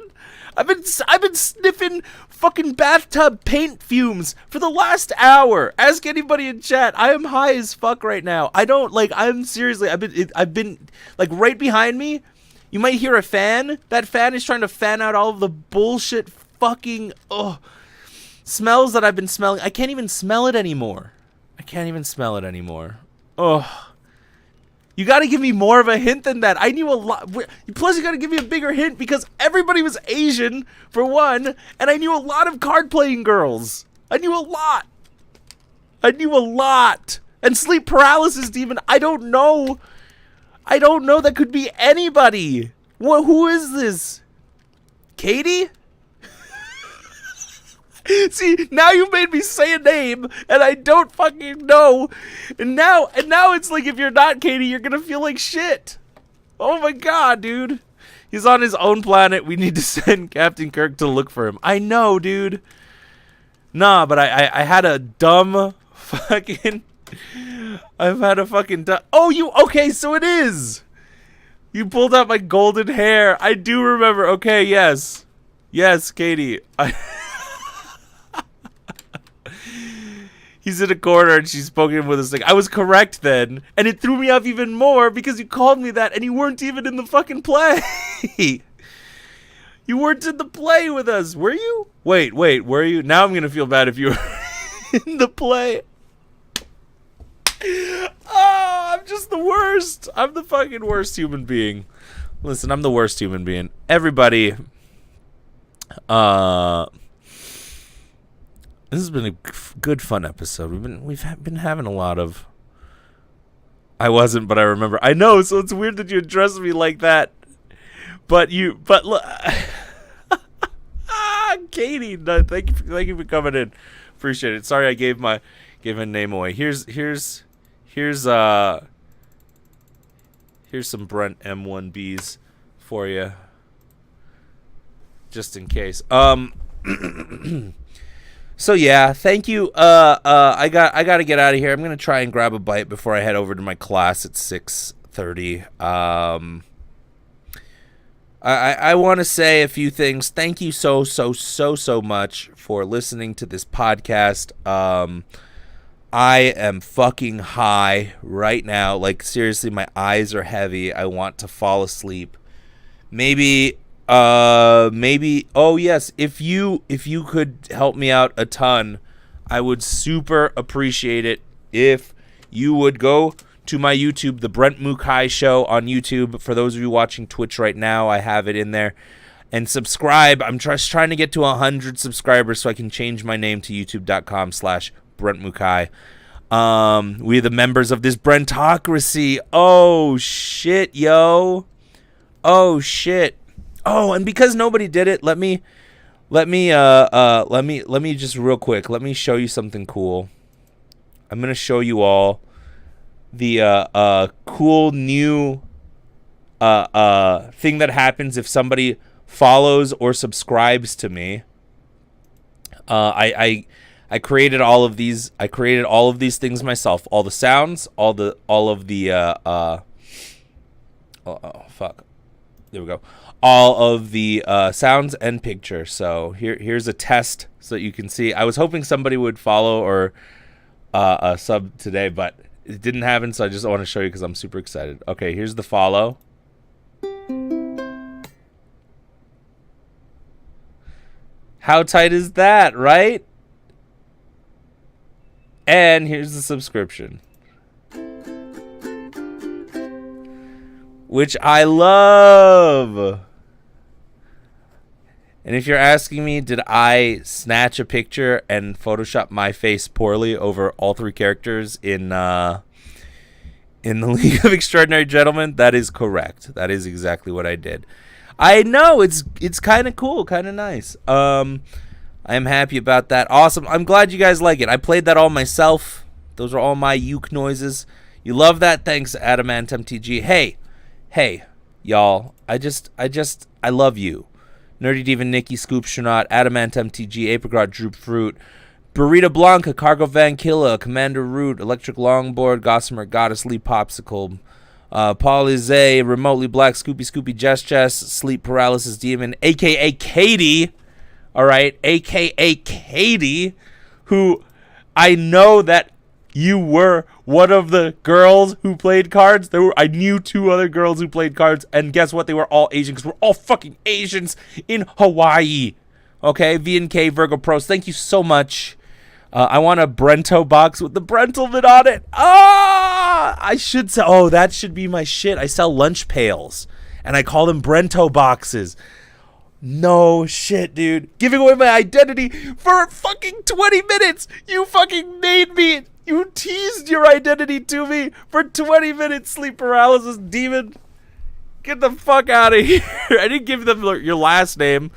I've been sniffing fucking bathtub paint fumes for the last hour. Ask anybody in chat. I am high as fuck right now. I'm seriously, I've been like right behind me. You might hear a fan. That fan is trying to fan out all of the bullshit fucking smells that I've been smelling. I can't even smell it anymore. Oh. You gotta give me more of a hint than that. I knew a lot. Plus, you gotta give me a bigger hint because everybody was Asian, for one, and I knew a lot of card-playing girls. I knew a lot. And sleep paralysis demon, I don't know. That could be anybody. Who is this? Katie? See, now you made me say a name, and I don't fucking know. And now it's like if you're not Katie, you're gonna feel like shit. Oh my god, dude. He's on his own planet. We need to send Captain Kirk to look for him. I know, dude. Nah, but I had a dumb fucking... I've had a fucking dumb... Oh, okay, so it is. You pulled out my golden hair. I do remember. Okay, yes. Yes, Katie. He's in a corner and she's poking him with a stick. I was correct then. And it threw me off even more because you called me that and you weren't even in the fucking play. You weren't in the play with us. Were you? Wait, were you? Now I'm going to feel bad if you were in the play. Oh, I'm just the worst. I'm the fucking worst human being. Listen, I'm the worst human being. Everybody, this has been a good, fun episode. We've been having a lot of I wasn't, but I remember. I know, so it's weird that you address me like that. But look, Katie, no, thank you for coming in. Appreciate it. Sorry I gave my name away. Here's some Brent M1Bs for you, just in case. So yeah, thank you. I got to get out of here. I'm gonna try and grab a bite before I head over to my class at 6:30. I want to say a few things. Thank you so much for listening to this podcast. I am fucking high right now. Like, seriously, my eyes are heavy. I want to fall asleep. Maybe, oh yes, if you could help me out a ton, I would super appreciate it if you would go to my YouTube, the Brent Mukai Show on YouTube. For those of you watching Twitch right now, I have it in there. And subscribe. I'm just trying to get to 100 subscribers so I can change my name to youtube.com/Brent Mukai. We're the members of this Brentocracy. Oh shit, yo. Oh shit. Oh, and because nobody did it, let me just real quick, let me show you something cool. I'm gonna show you all the cool new thing that happens if somebody follows or subscribes to me. I created all of these. I created all of these things myself. All the sounds, all of the fuck. There we go. All of the sounds and pictures. So here's a test so that you can see. I was hoping somebody would follow or sub today, but it didn't happen. So I just want to show you because I'm super excited. Okay, here's the follow. How tight is that, right? And here's the subscription, which I love. And if you're asking me, did I snatch a picture and Photoshop my face poorly over all three characters in the League of Extraordinary Gentlemen? That is correct. That is exactly what I did. I know, it's kind of cool, kind of nice. I'm happy about that. Awesome. I'm glad you guys like it. I played that all myself. Those are all my uke noises. You love that? Thanks, AdamantMTG. Hey, y'all. I love you. Nerdy Diva, Nikki, Scoop, Shanaut, AdamantMTG, Apricot, Droop Fruit, Burrito Blanca, Cargo Van Killa, Commander Root, Electric Longboard, Gossamer Goddess, Lee Popsicle, Paulize, Remotely Black, Scoopy, Jess, Sleep Paralysis Demon, a.k.a. Katie, all right, a.k.a. Katie, who I know that you were one of the girls who played cards. I knew two other girls who played cards, and guess what? They were all Asian, because we're all fucking Asians in Hawaii. Okay, V&K, Virgo Pros, thank you so much. I want a Brento box with the Brentelman on it. I should sell. Oh, that should be my shit. I sell lunch pails, and I call them Brento boxes. No shit, dude. Giving away my identity for fucking 20 minutes. You fucking made me. You teased your identity to me for 20 minutes, Sleep Paralysis Demon. Get the fuck out of here. I didn't give them your last name.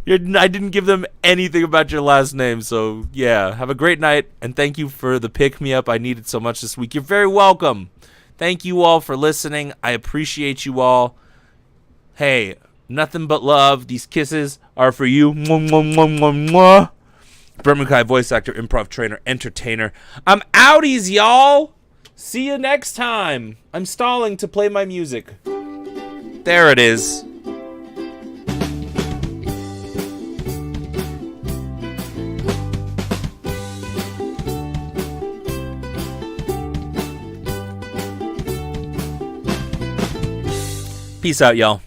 I didn't give them anything about your last name. So, yeah. Have a great night. And thank you for the pick-me-up I needed so much this week. You're very welcome. Thank you all for listening. I appreciate you all. Hey, nothing but love. These kisses are for you. Mwah, mwah, mwah, mwah, mwah. Brent Mukai, voice actor, improv trainer, entertainer. I'm outies, y'all. See you next time. I'm stalling to play my music. There it is. Peace out, y'all.